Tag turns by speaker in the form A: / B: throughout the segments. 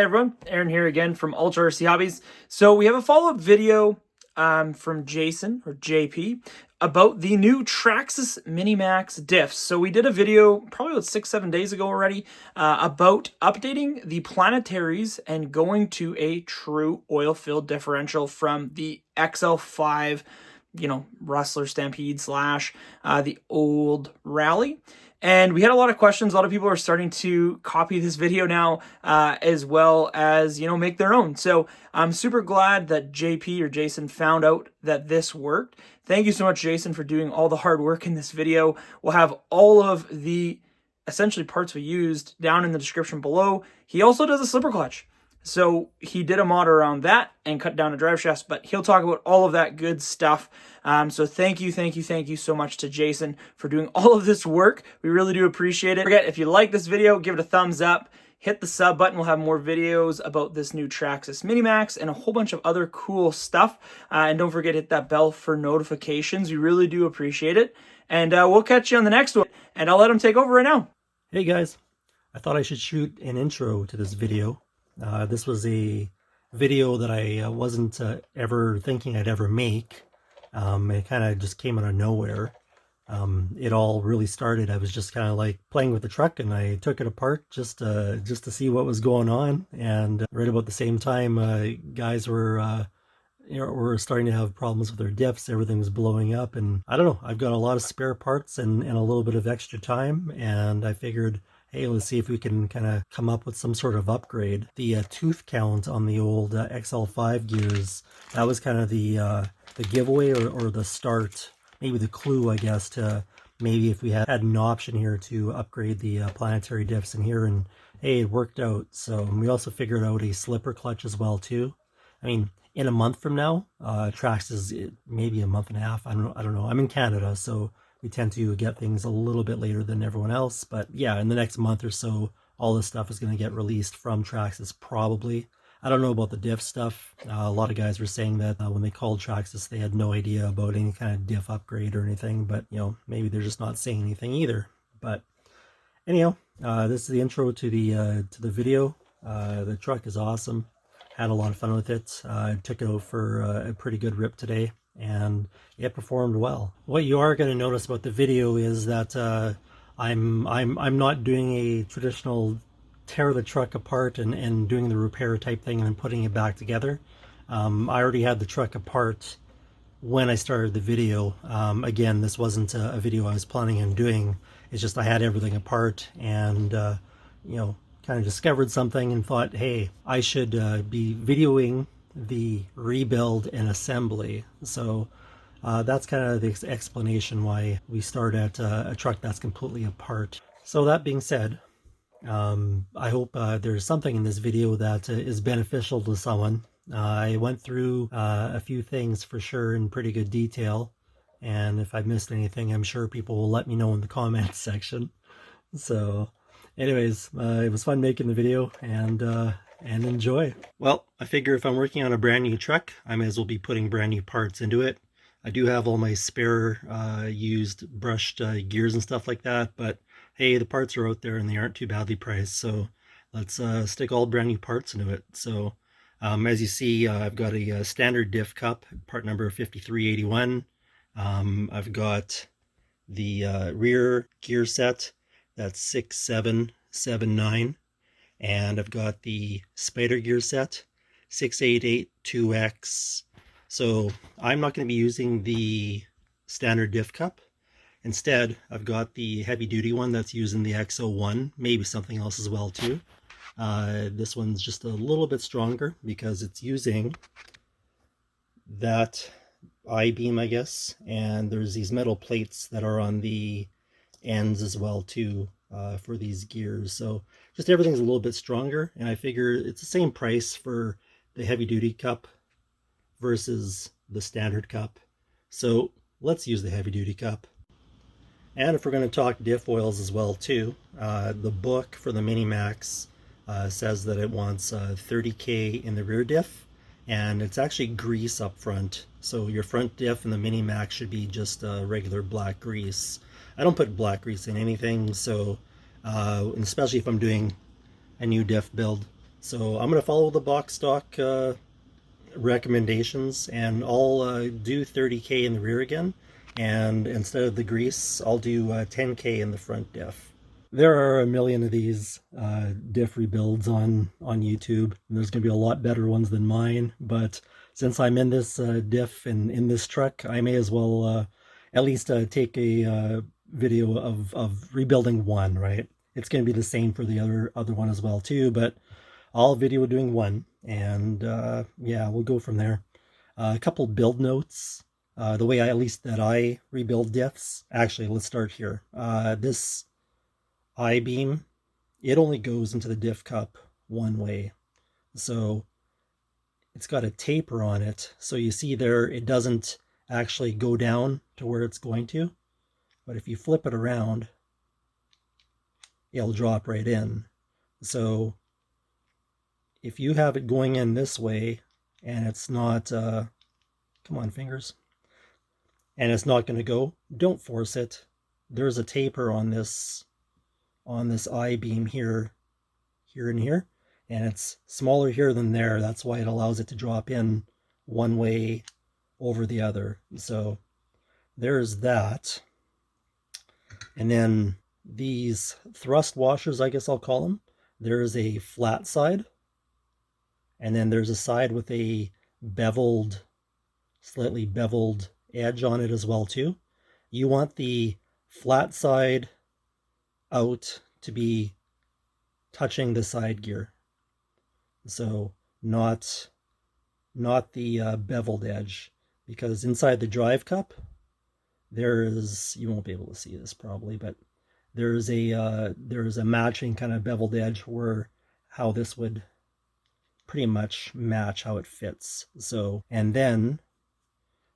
A: Hey everyone, Aaron here again from Ultra RC Hobbies. So we have a follow-up video from Jason, or JP, about the new Traxxas Mini Maxx diffs. So we did a video probably about 6-7 days ago already about updating the planetaries and going to a true oil-filled differential from the XL5, Rustler Stampede slash the old Rally. And we had a lot of questions. A lot of people are starting to copy this video now, as well as, make their own. So I'm super glad that JP or Jason found out that this worked. Thank you so much, Jason, for doing all the hard work in this video. We'll have all of the essentially parts we used down in the description below. He also does a slipper clutch. So he did a mod around that and cut down a drive shaft, but he'll talk about all of that good stuff. So thank you so much to Jason for doing all of this work. We really do appreciate it. Forget, if you like this video, give it a thumbs up. Hit the sub button. We'll have more videos about this new Traxxas Mini Maxx and a whole bunch of other cool stuff. And don't forget to hit that bell for notifications. We really do appreciate it. And we'll catch you on the next one. And I'll let him take over right now.
B: Hey guys, I thought I should shoot an intro to this video. This was a video that I wasn't ever thinking I'd ever make. It kind of just came out of nowhere. It all really started, I was just kind of like playing with the truck, and I took it apart just to see what was going on. And right about the same time, guys were starting to have problems with their diffs. Everything was blowing up, and I don't know, I've got a lot of spare parts and a little bit of extra time, and I figured, hey, let's see if we can kind of come up with some sort of upgrade. The tooth count on the old XL5 gears, that was kind of the giveaway or the start, maybe the clue, I guess, to maybe if we had an option here to upgrade the planetary diffs in here, and hey, it worked out. So we also figured out a slipper clutch as well too. I mean, in a month from now, Traxxas, maybe a month and a half, I don't know. I'm in Canada, so we tend to get things a little bit later than everyone else. But yeah, in the next month or so, all this stuff is going to get released from Traxxas probably. I don't know about the diff stuff. A lot of guys were saying that when they called Traxxas, they had no idea about any kind of diff upgrade or anything. But, maybe they're just not saying anything either. But anyhow, this is the intro to the video. The truck is awesome. Had a lot of fun with it. I took it out for a pretty good rip today, and it performed well. What you are going to notice about the video is that I'm not doing a traditional tear the truck apart and doing the repair type thing and then putting it back together. I already had the truck apart when I started the video. Again, this wasn't a video I was planning on doing. It's just I had everything apart, and kind of discovered something and thought, hey, I should be videoing the rebuild and assembly. So that's kind of the explanation why we start at a truck that's completely apart. So that being said, I hope there's something in this video that is beneficial to someone. I went through a few things for sure in pretty good detail, and if I missed anything, I'm sure people will let me know in the comments section. So anyways, it was fun making the video, and enjoy. Well, I figure if I'm working on a brand new truck, I may as well be putting brand new parts into it. I do have all my spare used brushed gears and stuff like that, but hey, the parts are out there and they aren't too badly priced, so let's stick all brand new parts into it. So as you see, I've got a standard diff cup, part number 5381. I've got the rear gear set, that's 6779. And I've got the Spider gear set, 6882X. So I'm not going to be using the standard diff cup. Instead, I've got the heavy duty one that's using the XO1, maybe something else as well too. This one's just a little bit stronger because it's using that I-beam, I guess. And there's these metal plates that are on the ends as well too. For these gears, so just everything's a little bit stronger, and I figure it's the same price for the heavy duty cup versus the standard cup, so let's use the heavy duty cup. And if we're going to talk diff oils as well too, the book for the Mini Maxx says that it wants 30K in the rear diff, and it's actually grease up front, so your front diff in the Mini Maxx should be just regular black grease. I don't put black grease in anything, so especially if I'm doing a new diff build, So I'm going to follow the box stock recommendations, and I'll do 30K in the rear again, and instead of the grease I'll do 10K in the front diff. There are a million of these diff rebuilds on YouTube, and there's going to be a lot better ones than mine, but since I'm in this diff and in this truck, I may as well at least take a video of rebuilding one, right? It's going to be the same for the other one as well too, but I'll video doing one, and yeah, we'll go from there. A couple build notes. The way at least that I rebuild diffs. Actually, let's start here. This I-beam, it only goes into the diff cup one way. So it's got a taper on it. So you see there, it doesn't actually go down to where it's going to. But if you flip it around, it'll drop right in. So if you have it going in this way and it's not, come on fingers, and it's not going to go, don't force it. There's a taper on this I-beam here, and here, and it's smaller here than there. That's why it allows it to drop in one way over the other. So there's that. And then these thrust washers, I guess I'll call them, there's a flat side, and then there's a side with a beveled, slightly beveled edge on it as well too. You want the flat side out to be touching the side gear, so not the beveled edge, because inside the drive cup there is, you won't be able to see this probably, but there's a matching kind of beveled edge where how this would pretty much match how it fits. So, and then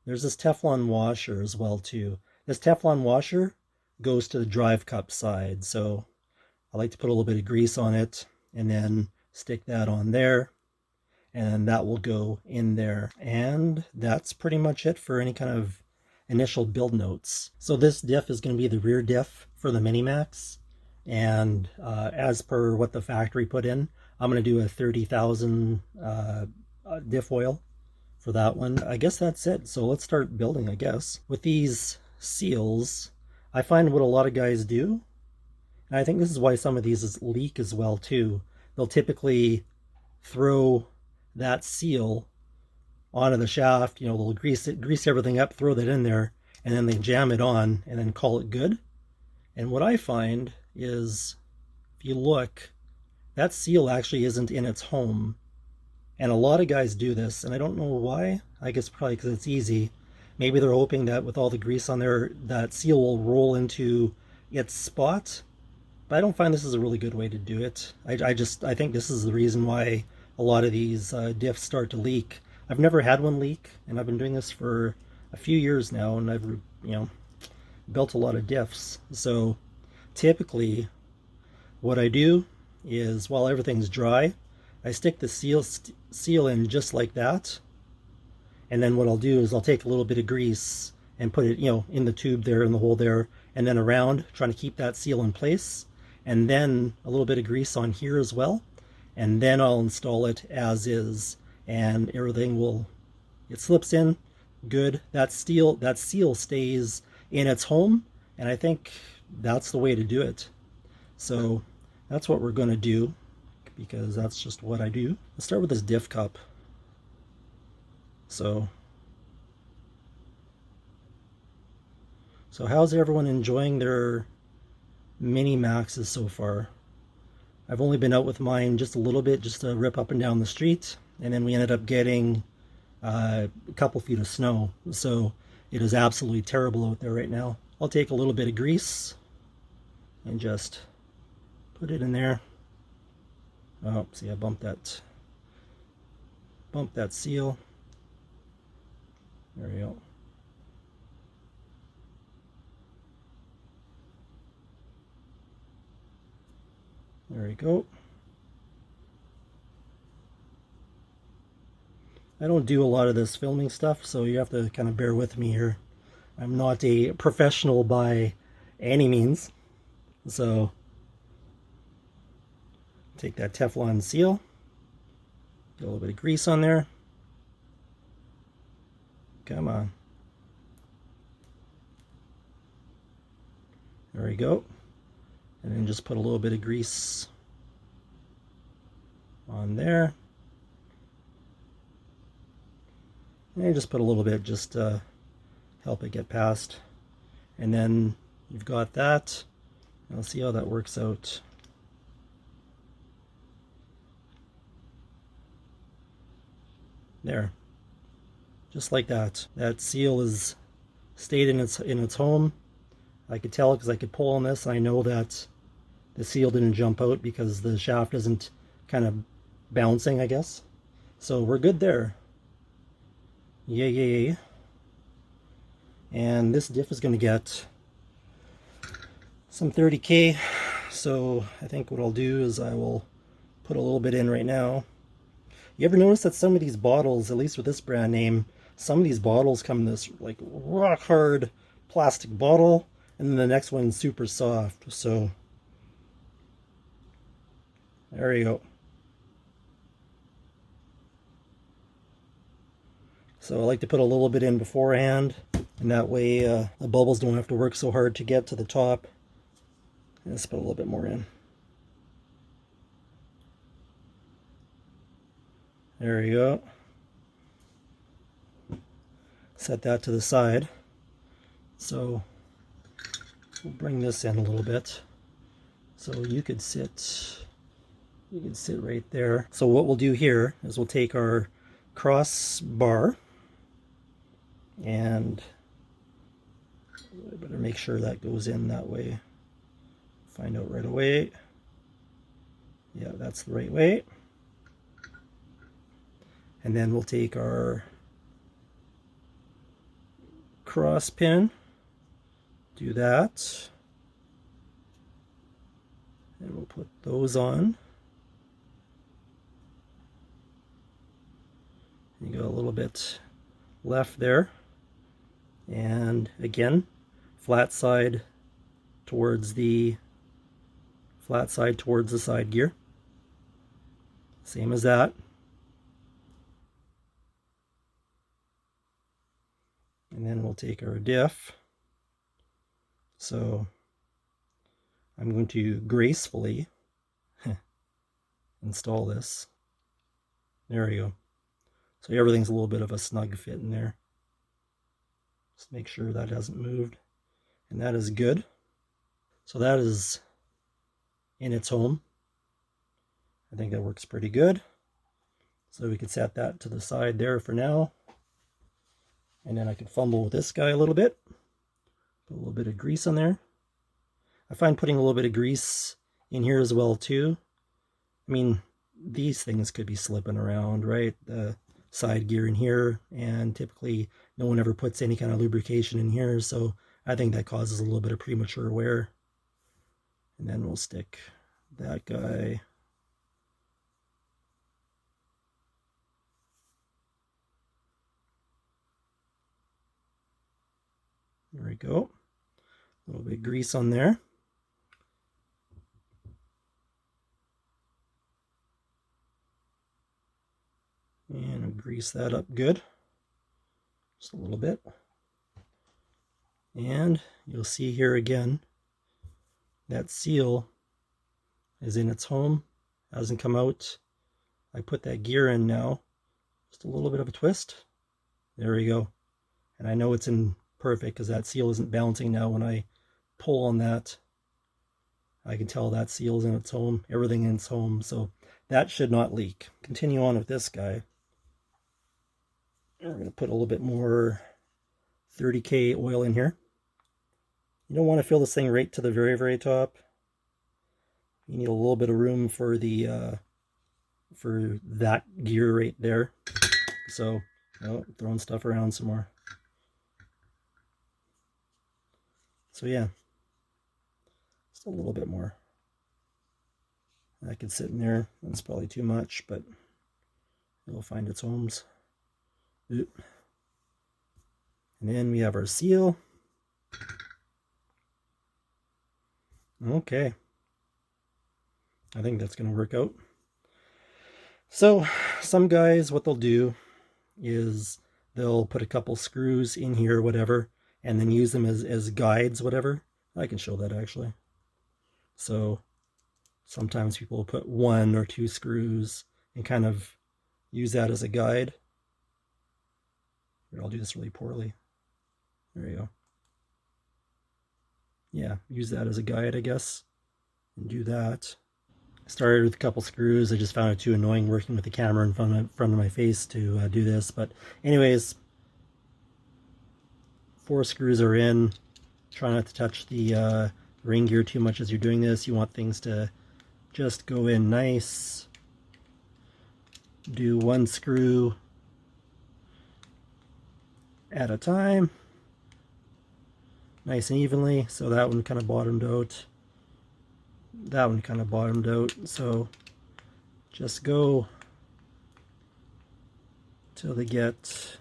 B: there's this Teflon washer as well too. This Teflon washer goes to the drive cup side, so I like to put a little bit of grease on it and then stick that on there, and that will go in there. And that's pretty much it for any kind of initial build notes. So this diff is going to be the rear diff for the Mini Maxx, and as per what the factory put in, I'm going to do a 30,000 diff oil for that one. I guess that's it. So let's start building, I guess. With these seals, I find what a lot of guys do, and I think this is why some of these leak as well too. They'll typically throw that seal onto the shaft, you know, they'll grease everything up, throw that in there, and then they jam it on and then call it good. And what I find is, if you look, that seal actually isn't in its home. And a lot of guys do this, and I don't know why. I guess probably because it's easy. Maybe they're hoping that with all the grease on there, that seal will roll into its spot. But I don't find this is a really good way to do it. I think this is the reason why a lot of these diffs start to leak. I've never had one leak, and I've been doing this for a few years now, and I've, built a lot of diffs. So typically what I do is, while everything's dry, I stick the seal in just like that, and then what I'll do is I'll take a little bit of grease and put it, in the tube there, in the hole there, and then around, trying to keep that seal in place, and then a little bit of grease on here as well, and then I'll install it as is, and everything it slips in good. That seal stays in its home, and I think that's the way to do it. So that's what we're going to do, because that's just what I do. Let's start with this diff cup. So how's everyone enjoying their Mini Maxes so far? I've only been out with mine just a little bit, just to rip up and down the street, and then we ended up getting a couple feet of snow. So it is absolutely terrible out there right now. I'll take a little bit of grease and just put it in there. Oh, see, I bumped that seal. There we go. There we go. I don't do a lot of this filming stuff, so you have to kind of bear with me here. I'm not a professional by any means. So take that Teflon seal Get a little bit of grease on there. Come on. There we go. And then just put a little bit of grease on there. And just put a little bit just to help it get past. And then you've got that. Let's see how that works out. There. Just like that. That seal is stayed in its home. I could tell because I could pull on this. I know that the seal didn't jump out because the shaft isn't kind of bouncing, I guess. So we're good there. Yay, yay, yay. And this diff is going to get some 30K. So I think what I'll do is I will put a little bit in right now. You ever notice that some of these bottles, at least with this brand name, some of these bottles come in this like rock hard plastic bottle, and then the next one's super soft. So there you go. So I like to put a little bit in beforehand, and that way the bubbles don't have to work so hard to get to the top. Let's put a little bit more in. There you go. Set that to the side. So we'll bring this in a little bit. So you could sit right there. So what we'll do here is we'll take our crossbar, and I better make sure that goes in that way. Find out right away. Yeah, that's the right way. And then we'll take our cross pin, do that, and we'll put those on. You got a little bit left there, and again, flat side towards the side gear, same as that. And then we'll take our diff. So I'm going to gracefully install this. There we go. So everything's a little bit of a snug fit in there. Just make sure that hasn't moved. And that is good. So that is in its home. I think that works pretty good. So we can set that to the side there for now. And then I can fumble with this guy a little bit. Put a little bit of grease on there. I find putting a little bit of grease in here as well too. I mean, these things could be slipping around, right? The side gear in here, and typically no one ever puts any kind of lubrication in here, so I think that causes a little bit of premature wear. And then we'll stick that guy. There we go. A little bit of grease on there. And I'll grease that up good. Just a little bit. And you'll see here again, that seal is in its home. Hasn't come out. I put that gear in now. Just a little bit of a twist. There we go. And I know it's in perfect because that seal isn't bouncing now. When I pull on that, I can tell that seal's in its home, everything in its home, so that should not leak. Continue on with this guy. We're going to put a little bit more 30K oil in here. You don't want to fill this thing right to the very, very top. You need a little bit of room for the for that gear right there. So, oh, throwing stuff around some more. So yeah, just a little bit more. That could sit in there. That's probably too much, but it'll find its homes. Oop. And then we have our seal. Okay. I think that's going to work out. So some guys, what they'll do is they'll put a couple screws in here, whatever, and then use them as guides, whatever. I can show that actually. So sometimes people will put 1 or 2 screws and kind of use that as a guide. Here, I'll do this really poorly. There you go. Yeah, use that as a guide, I guess, and do that. I started with a couple screws. I just found it too annoying working with the camera in front of my face to do this. But anyways, 4 screws are in. Try not to touch the ring gear too much as you're doing this. You want things to just go in nice. Do 1 screw at a time, nice and evenly. So that one kind of bottomed out. That one kind of bottomed out. So just go till they get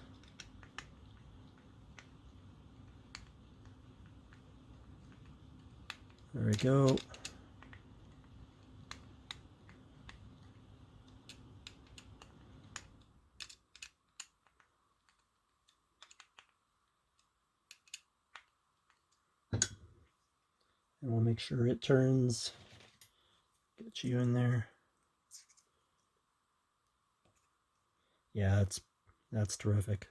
B: there we go. And we'll make sure it turns. Get you in there. Yeah, that's terrific.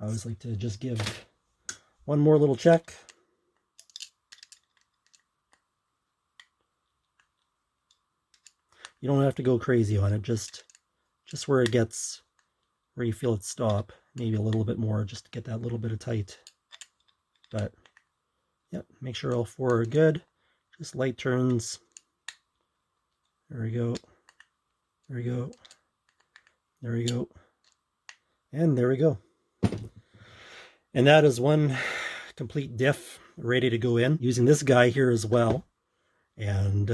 B: I always like to just give one more little check. You don't have to go crazy on it, just where it gets, where you feel it stop. Maybe a little bit more just to get that little bit of tight. But yep, make sure all 4 are good. Just light turns. There we go. There we go. There we go. And there we go. And that is one complete diff ready to go in, using this guy here as well. And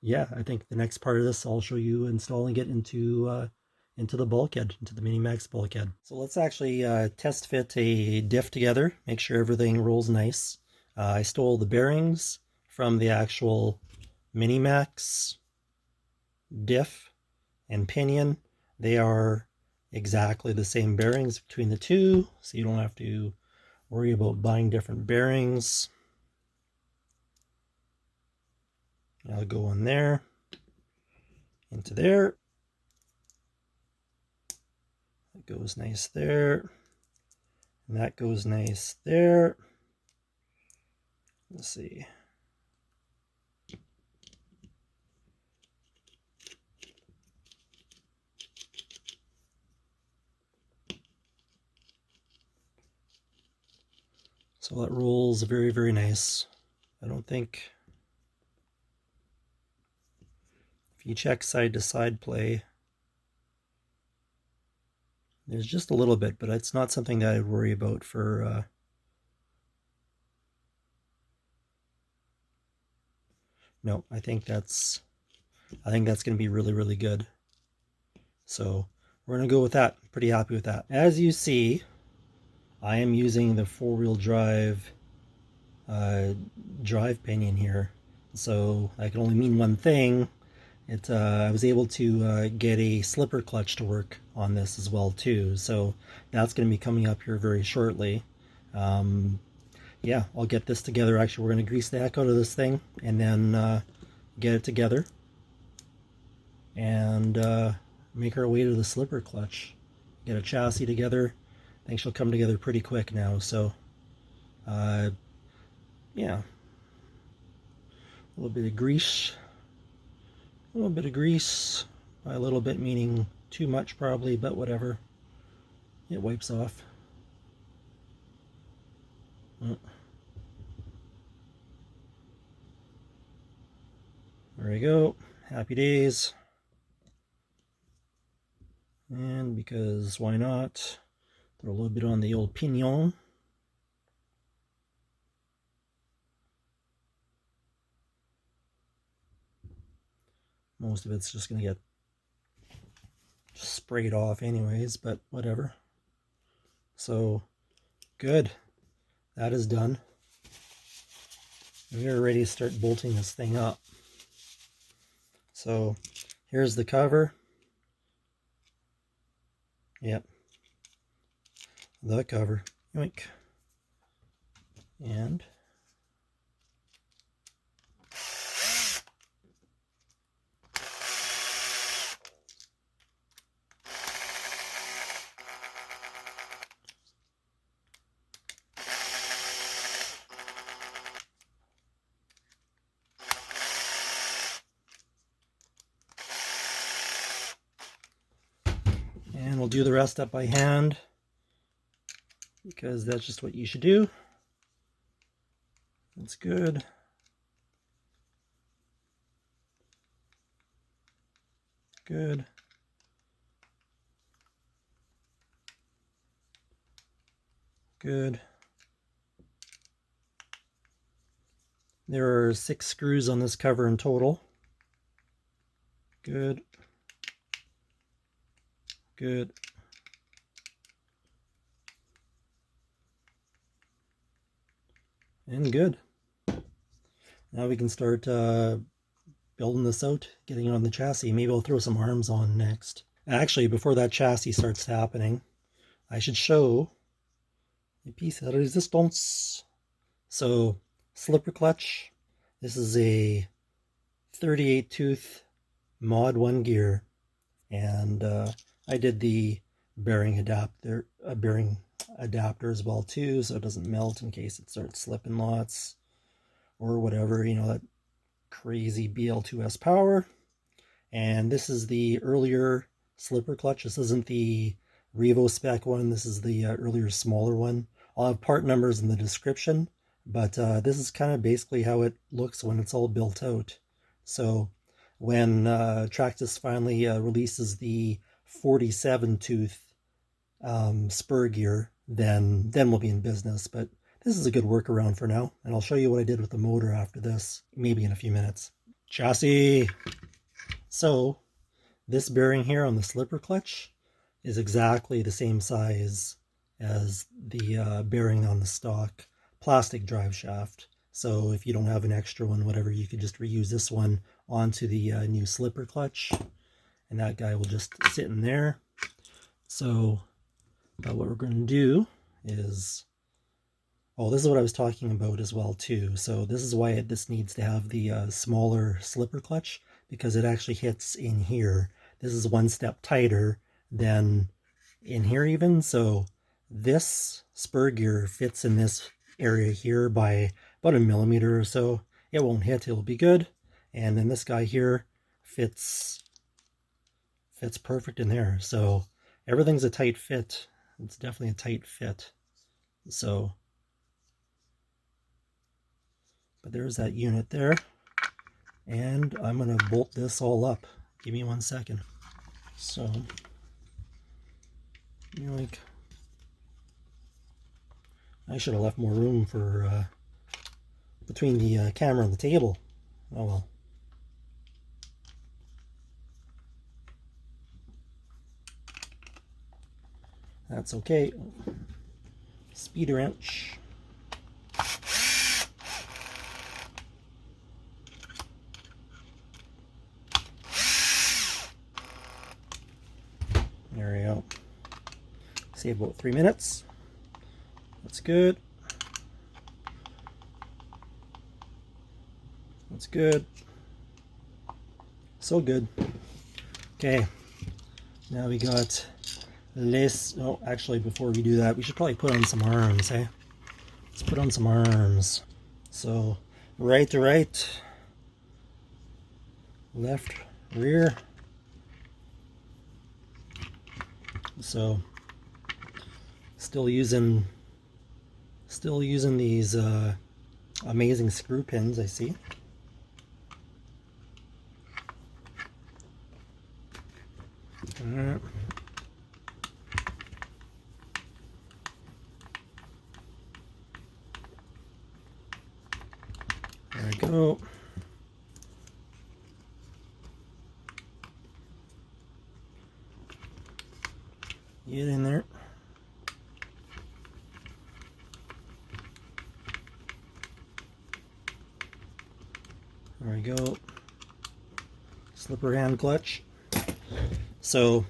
B: yeah, I think the next part of this, I'll show you installing it into the bulkhead, into the Mini Maxx bulkhead. So let's actually test fit a diff together, make sure everything rolls nice. I stole the bearings from the actual Mini Maxx diff and pinion. They are exactly the same bearings between the two, so you don't have to worry about buying different bearings. I'll go in there, into there. That goes nice there, and that goes nice there. Let's see. So that rolls very, very nice. I don't think, if you check side to side play, there's just a little bit, but it's not something that I'd worry about for no, I think that's going to be really, really good. So we're going to go with that. Pretty happy with that. As you see, I am using the 4-wheel drive drive pinion here, so that can only mean one thing. I was able to get a slipper clutch to work on this as well too, so that's going to be coming up here very shortly. Yeah, I'll get this together. Actually, we're going to grease the heck out of this thing and then get it together and make our way to the slipper clutch. Get a chassis together. I think she'll come together pretty quick now, so yeah, a little bit of grease. A little bit of grease. By a little bit meaning too much probably, but whatever. It wipes off. There we go. Happy days. And because why not, throw a little bit on the old pinion. Most of it's just going to get sprayed off anyways, but whatever. So, good. That is done. We are ready to start bolting this thing up. So, here's the cover. Yep. The cover. Yoink. And we'll do the rest up by hand, because that's just what you should do. That's good. Good. Good. There are 6 screws on this cover in total. Good. Good. And good. Now we can start building this out, getting it on the chassis. Maybe I'll throw some arms on next. Actually, before that chassis starts happening, I should show a piece of resistance. So, slipper clutch. This is a 38 tooth mod 1 gear, and I did the bearing adapter as well too, so it doesn't melt in case it starts slipping lots or whatever, you know, that crazy BL2S power. And this is the earlier slipper clutch. This isn't the Revo spec one. This is the earlier smaller one. I'll have part numbers in the description, but this is kind of basically how it looks when it's all built out. So when Traxxas finally releases the 47 tooth Spur gear, then we'll be in business. But this is a good workaround for now, and I'll show you what I did with the motor after this, maybe in a few minutes. Chassis. So this bearing here on the slipper clutch is exactly the same size as the bearing on the stock plastic drive shaft. So if you don't have an extra one, whatever, you could just reuse this one onto the new slipper clutch, and that guy will just sit in there. So what we're going to do is, oh, this is what I was talking about as well too. So this is why this needs to have the smaller slipper clutch, because it actually hits in here. This is one step tighter than in here even. So this spur gear fits in this area here by about 1 millimeter or so. It won't hit, it'll be good. And then this guy here fits perfect in there. So everything's a tight fit. It's definitely a tight fit. So, but there's that unit there. And I'm going to bolt this all up. Give me 1 second. So, like, I should have left more room for between the camera and the table. Oh well. That's okay. Speed wrench. There we go. Save about 3 minutes. That's good. That's good. So good. Okay. Now we got this. Oh, actually, before we do that, we should probably put on some arms, eh? Let's put on some arms. So, right to right, left, rear. So, still using these amazing screw pins, I see. There we go. Get in there. There we go. Slipper hand clutch. So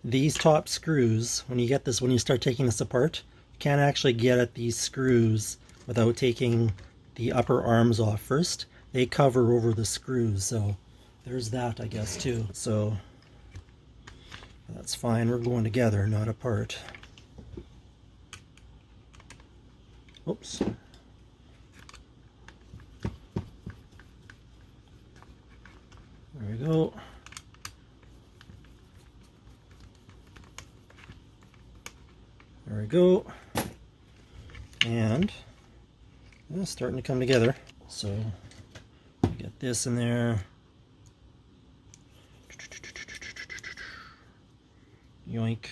B: these top screws, when you get this, when you start taking this apart, you can't actually get at these screws without taking the upper arms off first. They cover over the screws, so there's that, I guess, too. So that's fine. We're going together, not apart. Oops. There we go. There we go. And it's starting to come together. So get this in there. Yoink.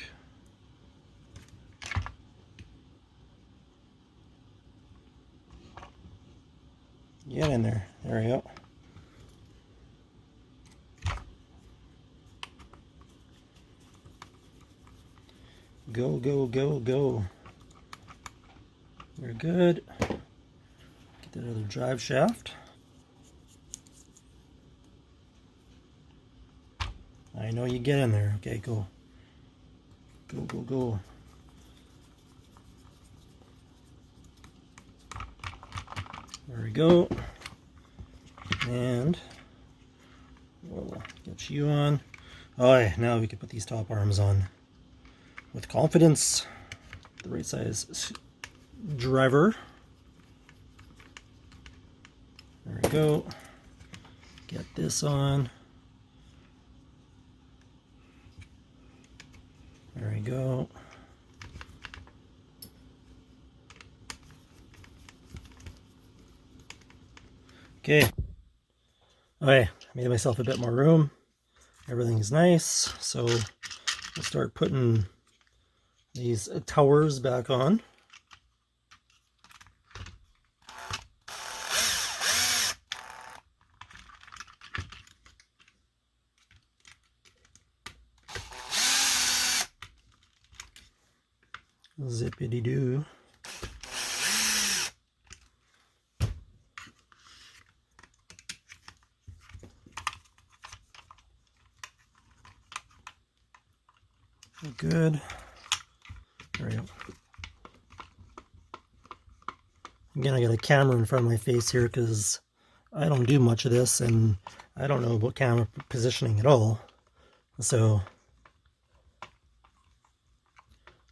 B: Get in there. There we go. Go, go, go, go. We're good. Get that other drive shaft. I know you get in there. Okay, go. Go, go, go. There we go. And we'll get you on. Oh yeah, now we can put these top arms on with confidence. The right size driver. There we go. Get this on. There we go. Okay. Okay, made myself a bit more room. Everything's nice. So we'll start putting these towers back on. Zippity doo. Good. There we go. Again, I got a camera in front of my face here because I don't do much of this and I don't know about camera positioning at all. So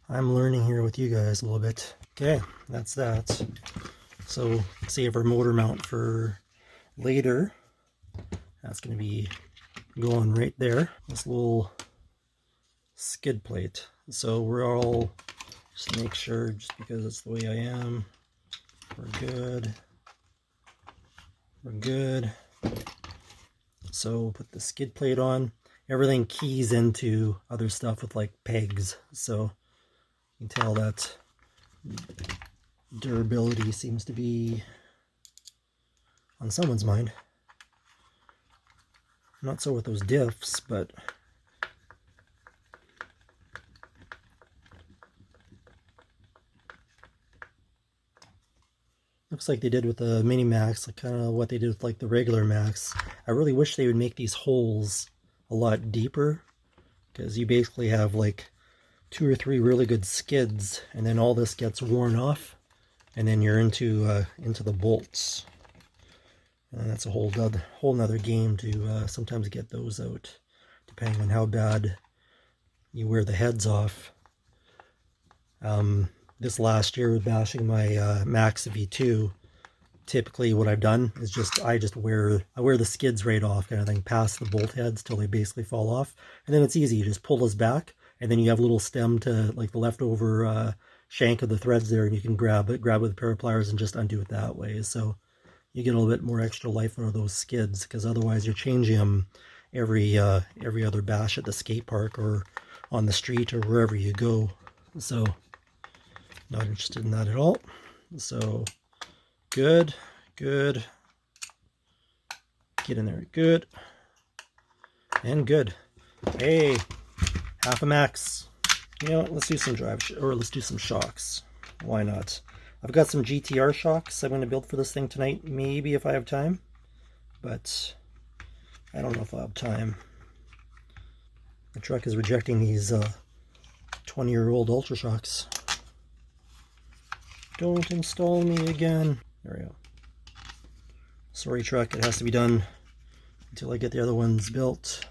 B: I'm learning here with you guys a little bit. Okay, that's that. So save our motor mount for later. That's going to be going right there. This little skid plate. So we're all, just make sure, just because it's the way I am, we're good. We're good. So we'll put the skid plate on. Everything keys into other stuff with like pegs. So you can tell that durability seems to be on someone's mind. Not so with those diffs, but looks like they did with the Mini Maxx, like kind of what they did with like the regular Max. I really wish they would make these holes a lot deeper, because you basically have like 2 or 3 really good skids, and then all this gets worn off, and then you're into the bolts, and that's a whole nother game to sometimes get those out, depending on how bad you wear the heads off. This last year with bashing my Max V2, typically what I've done is I wear the skids right off, kind of thing, past the bolt heads till they basically fall off, and then it's easy. You just pull this back, and then you have a little stem to like the leftover shank of the threads there, and you can grab with a pair of pliers and just undo it that way. So you get a little bit more extra life out of those skids, because otherwise you're changing them every other bash at the skate park or on the street or wherever you go. So not interested in that at all. So good. Get in there, good. And good. Hey, half a max. You know what, let's do some let's do some shocks. Why not? I've got some GTR shocks I'm going to build for this thing tonight, maybe if I have time. But I don't know if I'll have time. The truck is rejecting these 20-year-old Ultra Shocks. Don't install me again. There we go. Sorry, truck, it has to be done until I get the other ones built.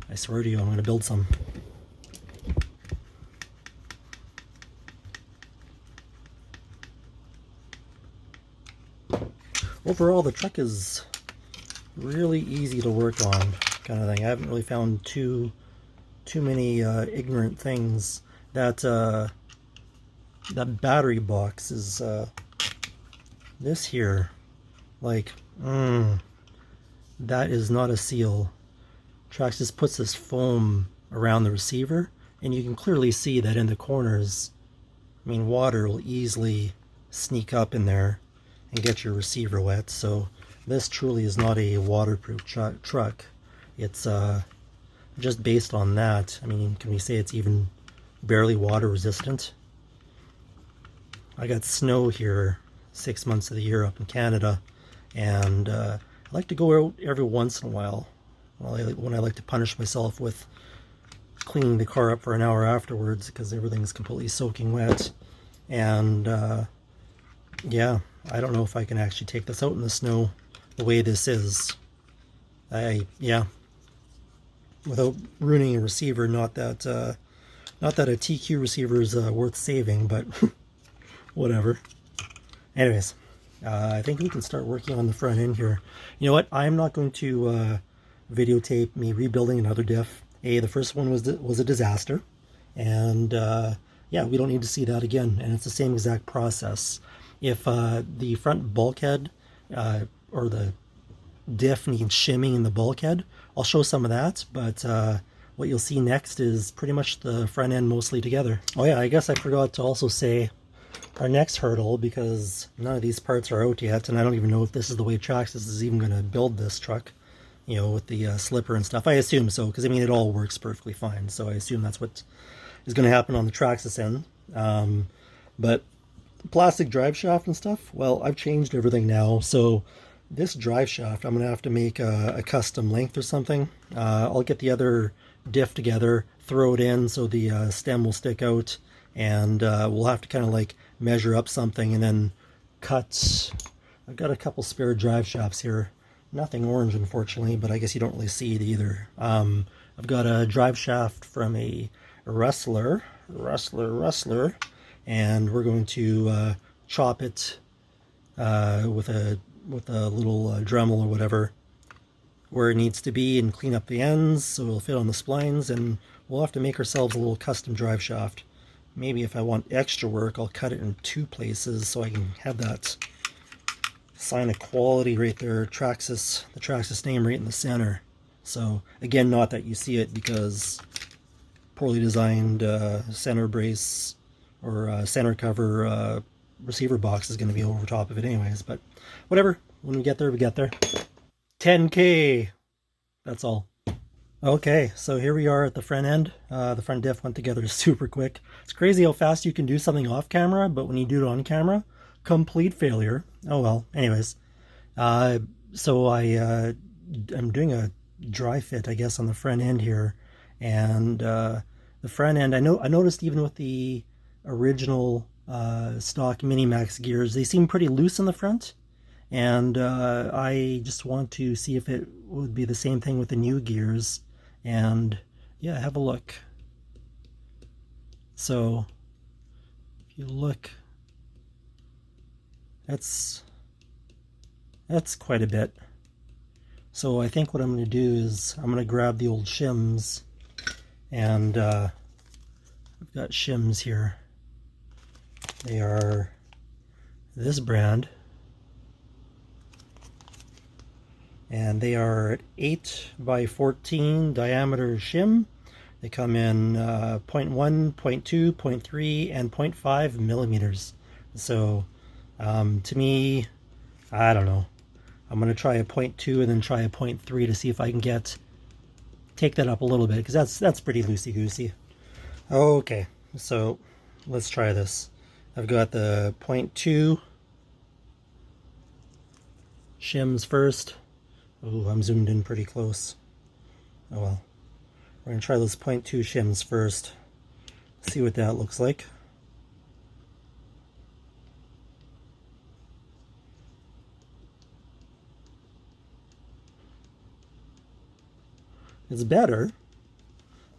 B: I swear to you, I'm going to build some. Overall, the truck is really easy to work on, kind of thing. I haven't really found too many ignorant things. That battery box is this here, like, that is not a seal. Traxxas puts this foam around the receiver, and you can clearly see that in the corners, I mean, water will easily sneak up in there and get your receiver wet. So this truly is not a waterproof truck. It's just based on that. I mean, can we say it's even barely water resistant? I got snow here 6 months of the year up in Canada, and I like to go out every once in a while when I like to punish myself with cleaning the car up for an hour afterwards because everything's completely soaking wet. And yeah, I don't know if I can actually take this out in the snow the way this is. Yeah, without ruining a receiver. Not that a TQ receiver is worth saving, but whatever. Anyways, I think we can start working on the front end here. You know what? I'm not going to videotape me rebuilding another diff. The first one was a disaster, and yeah, we don't need to see that again. And it's the same exact process. If the front bulkhead or the diff needs shimming in the bulkhead, I'll show some of that, but what you'll see next is pretty much the front end mostly together. Oh yeah, I guess I forgot to also say our next hurdle, because none of these parts are out yet, and I don't even know if this is the way Traxxas is even going to build this truck, you know, with the slipper and stuff. I assume so, because I mean, it all works perfectly fine, so I assume that's what is going to happen on the Traxxas end. But plastic drive shaft and stuff, well, I've changed everything now, so this drive shaft, I'm going to have to make a custom length or something. I'll get the other diff together, throw it in so the stem will stick out, and we'll have to kind of like measure up something and then cut. I've got a couple spare drive shafts here. Nothing orange, unfortunately, but I guess you don't really see it either. I've got a drive shaft from a Rustler, and we're going to chop it with a little Dremel or whatever where it needs to be and clean up the ends so it'll fit on the splines, and we'll have to make ourselves a little custom drive shaft. Maybe if I want extra work, I'll cut it in 2 places so I can have that sign of quality right there, the Traxxas name right in the center. So again, not that you see it, because poorly designed center brace or center cover receiver box is going to be over top of it anyways, but whatever. When we get there, we get there. 10K, that's all. Okay, so here we are at the front end. The front diff went together super quick. It's crazy how fast you can do something off camera, but when you do it on camera, complete failure. Oh well, anyways. So I'm doing a dry fit, I guess, on the front end here. And the front end, I noticed even with the original stock Mini Maxx gears, they seem pretty loose in the front. And I just want to see if it would be the same thing with the new gears. And yeah, have a look. So if you look, that's quite a bit. So I think what I'm going to do is I'm going to grab the old shims, and I've got shims here. They are this brand, and they are at 8 by 14 diameter shim. They come in 0.1, 0.2, 0.3, and 0.5 millimeters. So to me, I don't know. I'm going to try a 0.2 and then try a 0.3 to see if I can take that up a little bit, because that's pretty loosey-goosey. Okay, so let's try this. I've got the 0.2 shims first. Oh, I'm zoomed in pretty close. Oh well. We're going to try those 0.2 shims first. See what that looks like. It's better.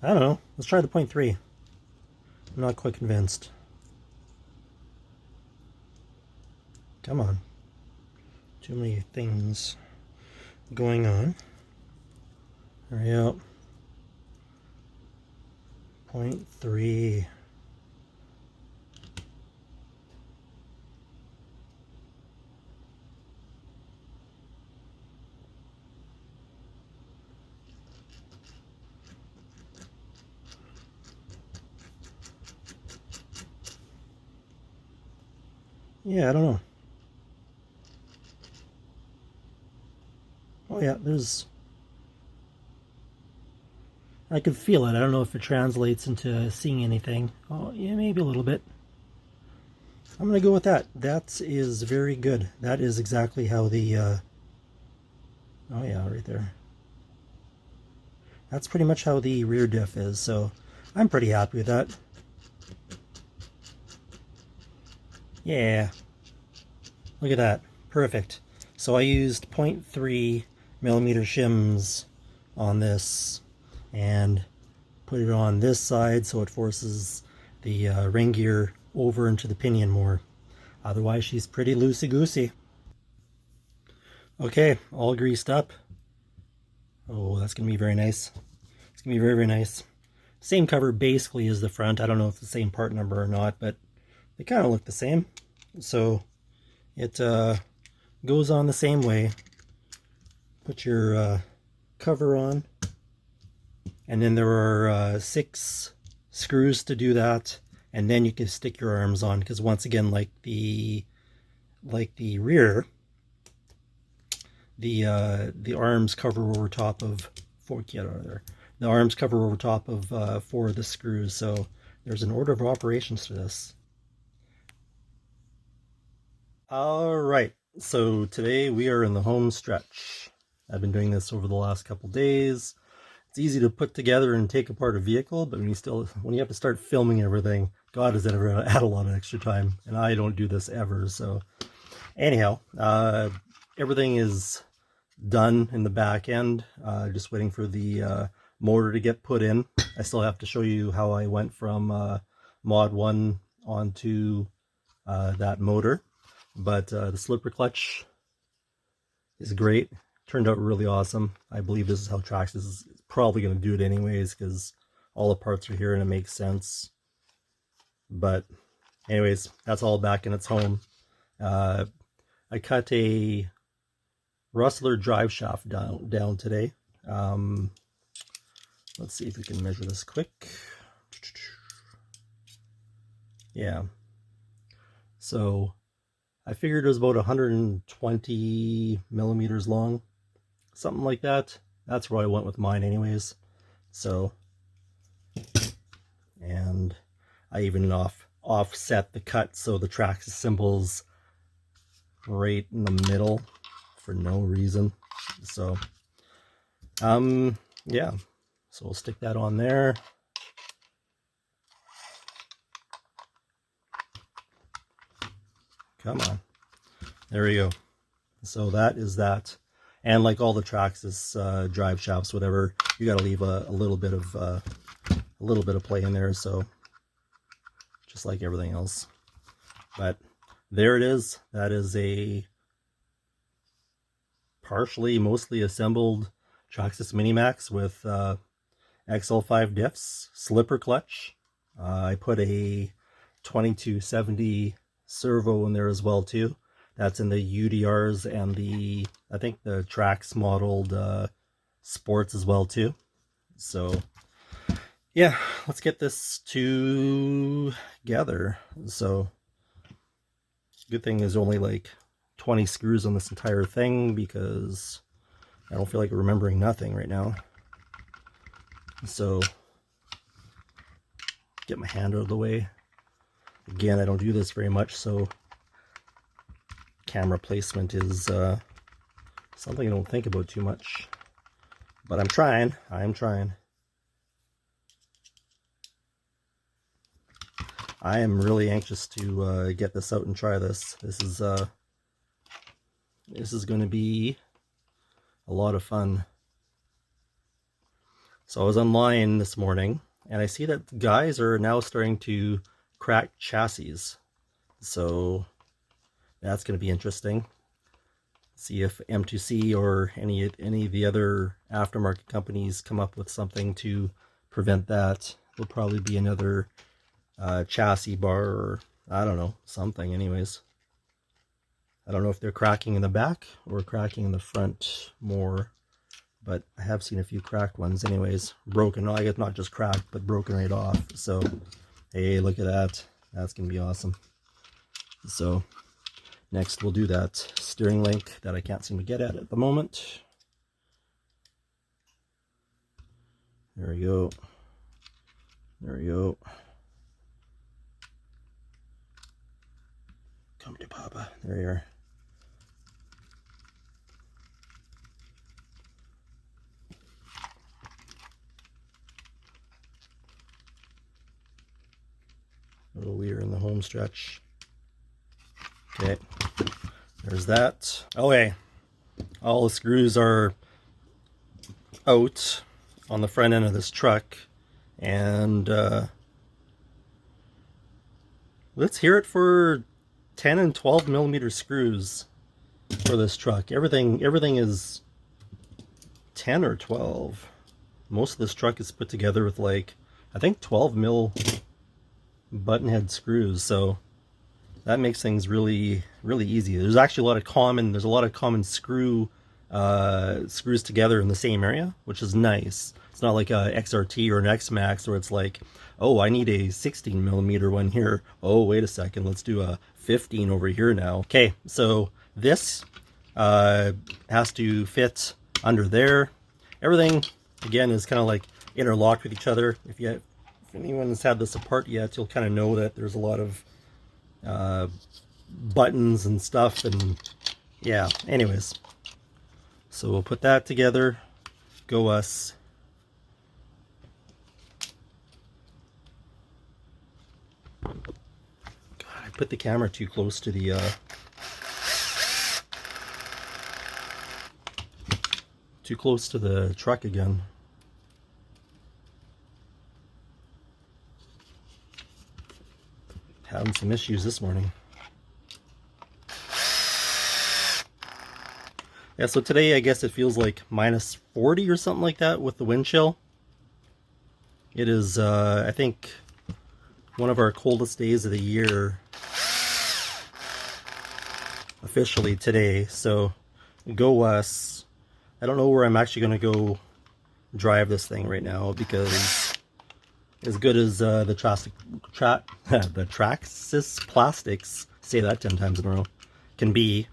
B: I don't know. Let's try the 0.3. I'm not quite convinced. Come on. Too many things going on. Hurry up. 0.3. Yeah, I don't know. Oh yeah, there's... I can feel it. I don't know if it translates into seeing anything. Oh, yeah, maybe a little bit. I'm going to go with that. That is very good. That is exactly how the... oh yeah, right there. That's pretty much how the rear diff is, so I'm pretty happy with that. Yeah. Look at that. Perfect. So I used 0.3 millimeter shims on this and put it on this side so it forces the ring gear over into the pinion more. Otherwise she's pretty loosey-goosey. Okay, all greased up. Oh, that's going to be very nice. It's going to be very, very nice. Same cover basically as the front. I don't know if it's the same part number or not, but they kind of look the same. So it goes on the same way. Put your cover on. And then there are 6 screws to do that. And then you can stick your arms on, because once again, like the rear, the arms cover over top of the arms cover over top of 4 of the screws. So there's an order of operations to this. All right, so today we are in the home stretch. I've been doing this over the last couple days. It's easy to put together and take apart a vehicle, but when you have to start filming everything, God, does that ever add a lot of extra time, and I don't do this ever. So anyhow, everything is done in the back end. Just waiting for the motor to get put in. I still have to show you how I went from Mod 1 onto that motor. But the slipper clutch is great. Turned out really awesome. I believe this is how Traxxas is probably going to do it anyways, because all the parts are here and it makes sense. But anyways, that's all back in its home. I cut a Rustler drive shaft down today. Let's see if we can measure this quick. Yeah. So I figured it was about 120 millimeters long, something like that. That's where I went with mine anyways. So, and I even offset the cut so the Traxxas symbol's right in the middle for no reason. So, yeah. So we'll stick that on there. Come on. There we go. So that is that. And like all the Traxxas drive shafts, whatever, you got to leave a little bit of play in there. So just like everything else. But there it is. That is a mostly assembled Traxxas Mini Maxx with XL5 diffs, slipper clutch. I put a 2270 servo in there as well too. That's in the UDRs and the, I think the Trax modeled sports as well too. So yeah, let's get this together. So good thing there's only like 20 screws on this entire thing, because I don't feel like remembering nothing right now. So get my hand out of the way. Again, I don't do this very much, so camera placement is Something I don't think about too much. But I'm trying. I'm trying. I am really anxious to get this out and try this. This is going to be a lot of fun. So I was online this morning, and I see that guys are now starting to crack chassis. So that's going to be interesting. See if M2C or any of the other aftermarket companies come up with something to prevent that. There'll probably be another chassis bar, or I don't know, something anyways. I don't know if they're cracking in the back or cracking in the front more, but I have seen a few cracked ones anyways. Broken, I guess not just cracked, but broken right off. So, hey, look at that. That's going to be awesome. So, next we'll do that steering link that I can't seem to get at the moment. There we go. There we go. Come to Papa. There you are. Oh, we are in the home stretch. Okay, there's that. Okay, all the screws are out on the front end of this truck, and let's hear it for 10 and 12 millimeter screws for this truck. Everything is 10 or 12. Most of this truck is put together with, like, I think 12 mil button head screws, so that makes things really easy. There's actually a lot of common screws together in the same area, which is nice. It's not like a XRT or an X-Max where it's like, oh, I need a 16 millimeter one here. Oh, wait a second, let's do a 15 over here now. Okay, so this has to fit under there. Everything, again, is kind of like interlocked with each other. If anyone's had this apart yet, you'll kind of know that there's a lot of buttons and stuff, and yeah, anyways. So we'll put that together. Go us. God, I put the camera too close to the truck again. Having some issues this morning. Yeah, so today I guess it feels like minus 40 or something like that with the wind chill. It is, I think, one of our coldest days of the year officially today. So go us. I don't know where I'm actually going to go drive this thing right now, because as good as the Traxxas plastics, say that 10 times in a row, can be,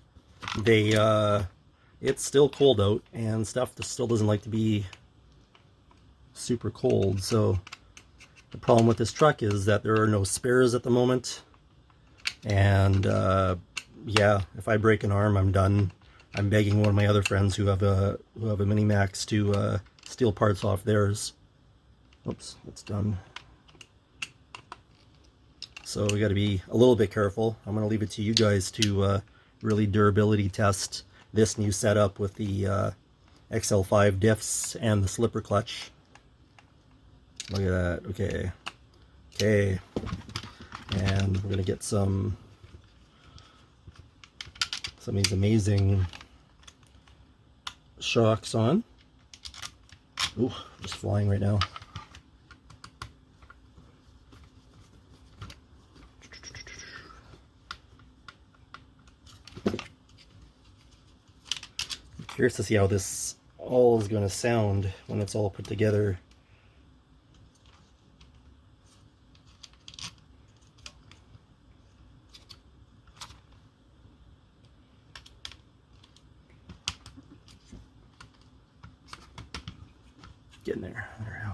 B: it's still cold out, and stuff that still doesn't like to be super cold. So the problem with this truck is that there are no spares at the moment, and yeah, if I break an arm, I'm done. I'm begging one of my other friends who have a Mini Maxx to steal parts off theirs. Oops, that's done. So we got to be a little bit careful. I'm going to leave it to you guys to really durability test this new setup with the XL5 diffs and the slipper clutch. Look at that. Okay. Okay. And we're going to get some of these amazing shocks on. Ooh, just flying right now. Curious to see how this all is going to sound when it's all put together. Get in there. There we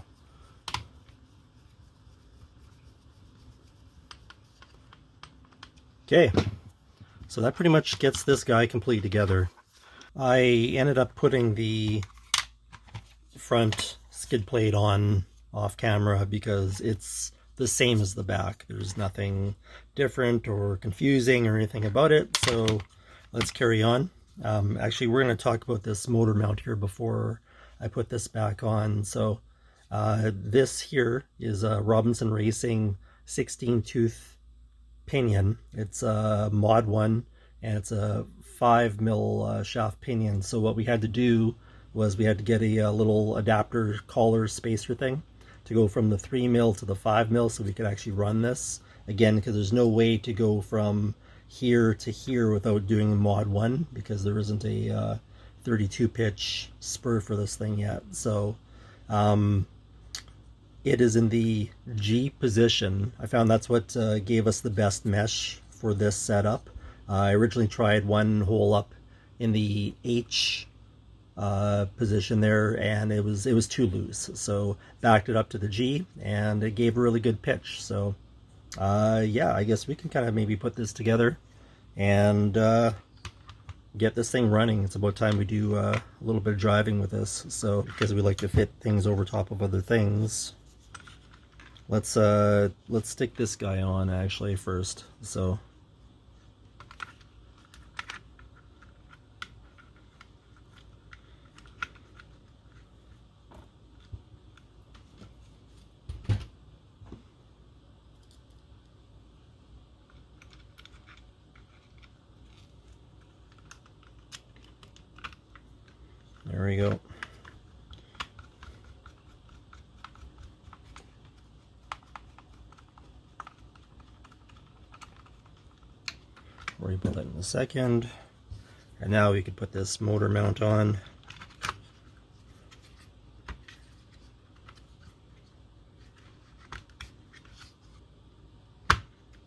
B: go. Okay, so that pretty much gets this guy complete together. I ended up putting the front skid plate on off camera because it's the same as the back. There's nothing different or confusing or anything about it, so let's carry on. Actually, we're going to talk about this motor mount here before I put this back on. So this here is a Robinson Racing 16 tooth pinion. It's a mod 1 and it's a 5 mil shaft pinion. So what we had to do was we had to get a little adapter collar spacer thing to go from the 3 mil to the 5 mil so we could actually run this. Again, because there's no way to go from here to here without doing mod 1 because there isn't a 32 pitch spur for this thing yet. So it is in the G position. I found that's what gave us the best mesh for this setup. I originally tried one hole up in the H position there, and it was too loose, so backed it up to the G and it gave a really good pitch. So yeah, I guess we can kind of maybe put this together and get this thing running. It's about time we do a little bit of driving with this. So because we like to fit things over top of other things, let's stick this guy on actually first. So there we go. Worry about that in a second. And now we could put this motor mount on.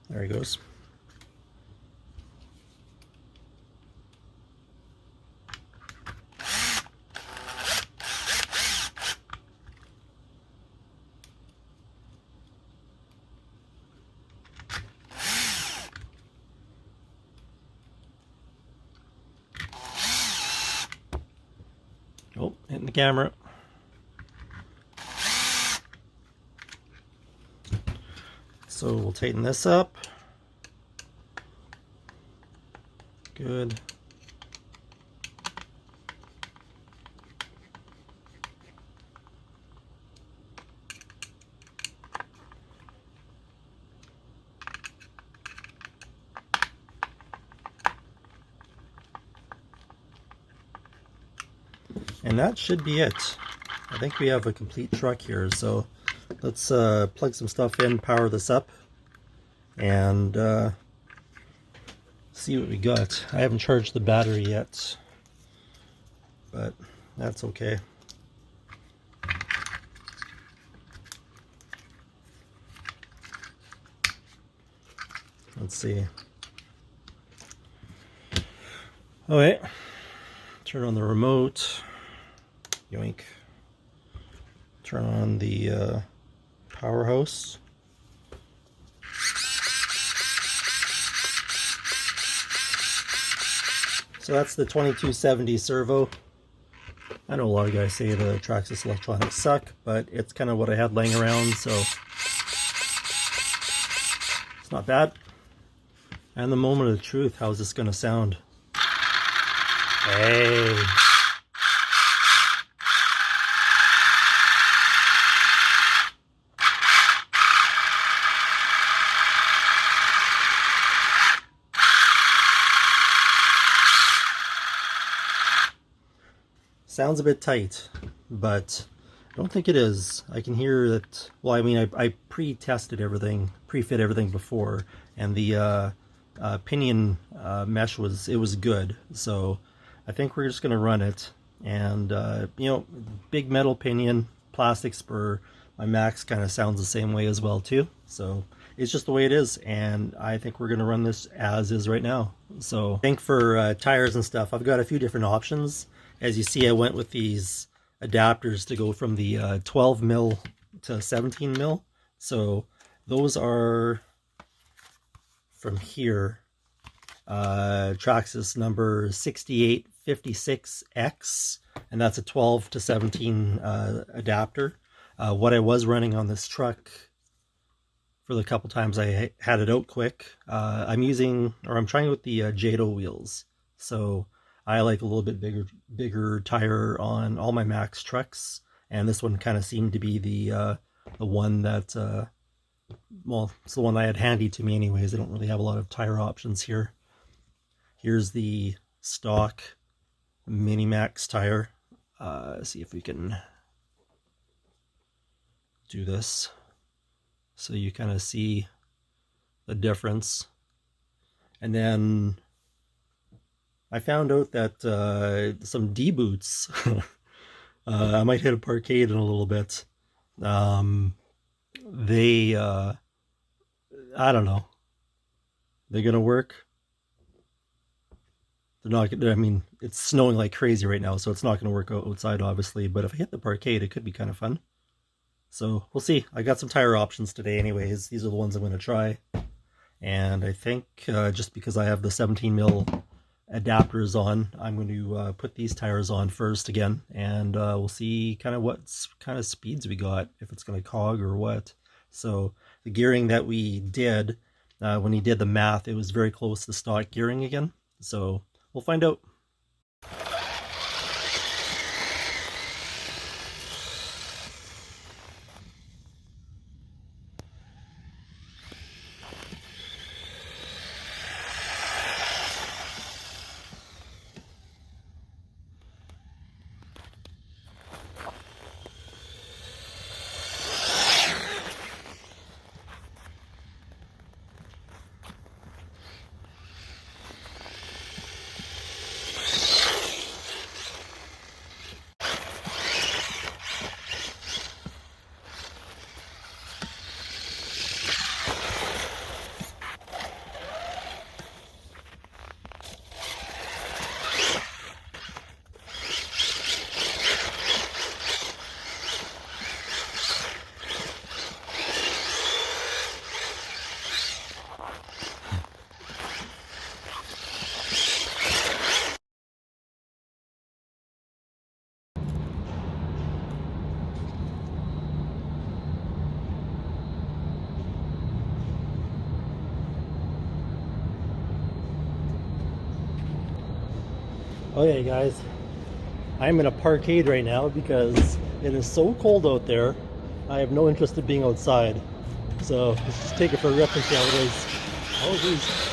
B: There he goes. Oh, hitting the camera. So we'll tighten this up. Good. And that should be it. I think we have a complete truck here, so let's plug some stuff in, power this up, and see what we got. I haven't charged the battery yet, but that's okay. Let's see. All right, turn on the remote. Yoink. Turn on the powerhouse. So that's the 2270 servo. I know a lot of guys say the Traxxas electronics suck, but it's kind of what I had laying around, so it's not bad. And the moment of truth, how's this going to sound? Hey. Sounds a bit tight, but I don't think it is. I can hear that. Well, I mean, I pre-tested everything, pre-fit everything before, and the pinion mesh was good. So I think we're just gonna run it. And you know, big metal pinion, plastic spur. My Max kind of sounds the same way as well too. So it's just the way it is, and I think we're gonna run this as is right now. So I think for tires and stuff, I've got a few different options. As you see, I went with these adapters to go from the 12 mil to 17 mil. So those are from here. Traxxas number 6856X, and that's a 12 to 17 adapter. What I was running on this truck for the couple times I had it out quick, I'm trying with the Jado wheels. So I like a little bit bigger tire on all my Max trucks, and this one kind of seemed to be the one that, well, it's the one I had handy to me anyways. I don't really have a lot of tire options here. Here's the stock Mini Maxx tire. See if we can do this so you kind of see the difference. And then I found out that some D boots, I might hit a parkade in a little bit. They, I don't know, they're gonna work. They're not. I mean, it's snowing like crazy right now, so it's not gonna work outside, obviously. But if I hit the parkade, it could be kind of fun. So we'll see. I got some tire options today, anyways. These are the ones I'm gonna try. And I think just because I have the 17 mil adapters on, I'm going to put these tires on first again, and we'll see kind of what kind of speeds we got, if it's going to cog or what. So the gearing that we did, when he did the math, it was very close to stock gearing again. So we'll find out. Okay guys, I'm in a parkade right now because it is so cold out there. I have no interest in being outside. So let's just take it for a rip and see how it is. Oh geez.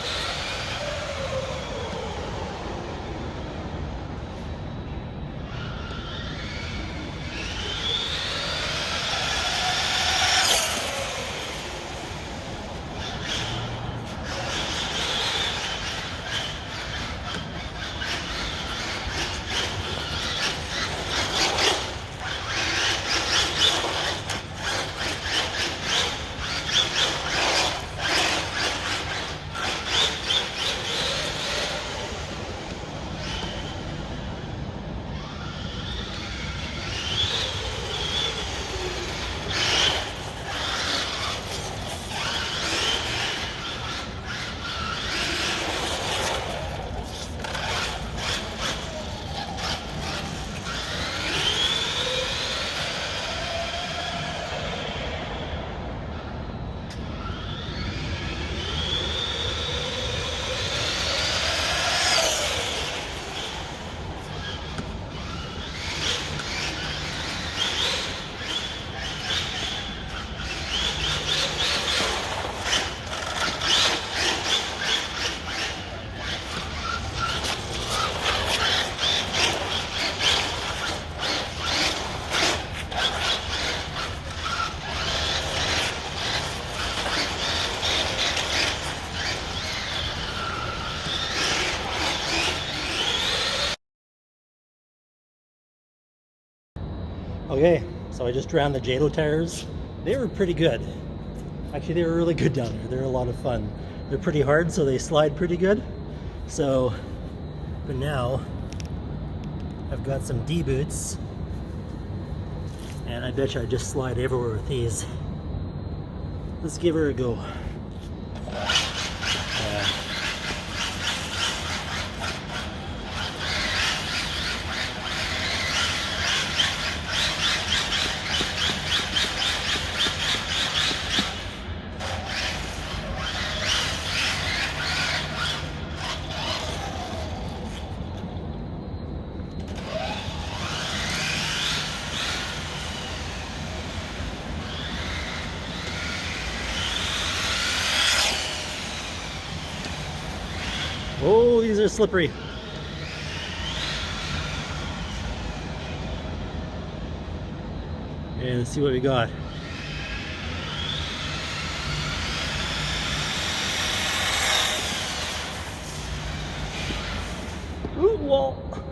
B: Okay, so I just ran the Jado tires. They were pretty good. Actually, they were really good down there. They're a lot of fun. They're pretty hard, so they slide pretty good. So, but now I've got some D boots, and I bet you I just slide everywhere with these. Let's give her a go. Oh, these are slippery. And let's see what we got. Ooh, wall.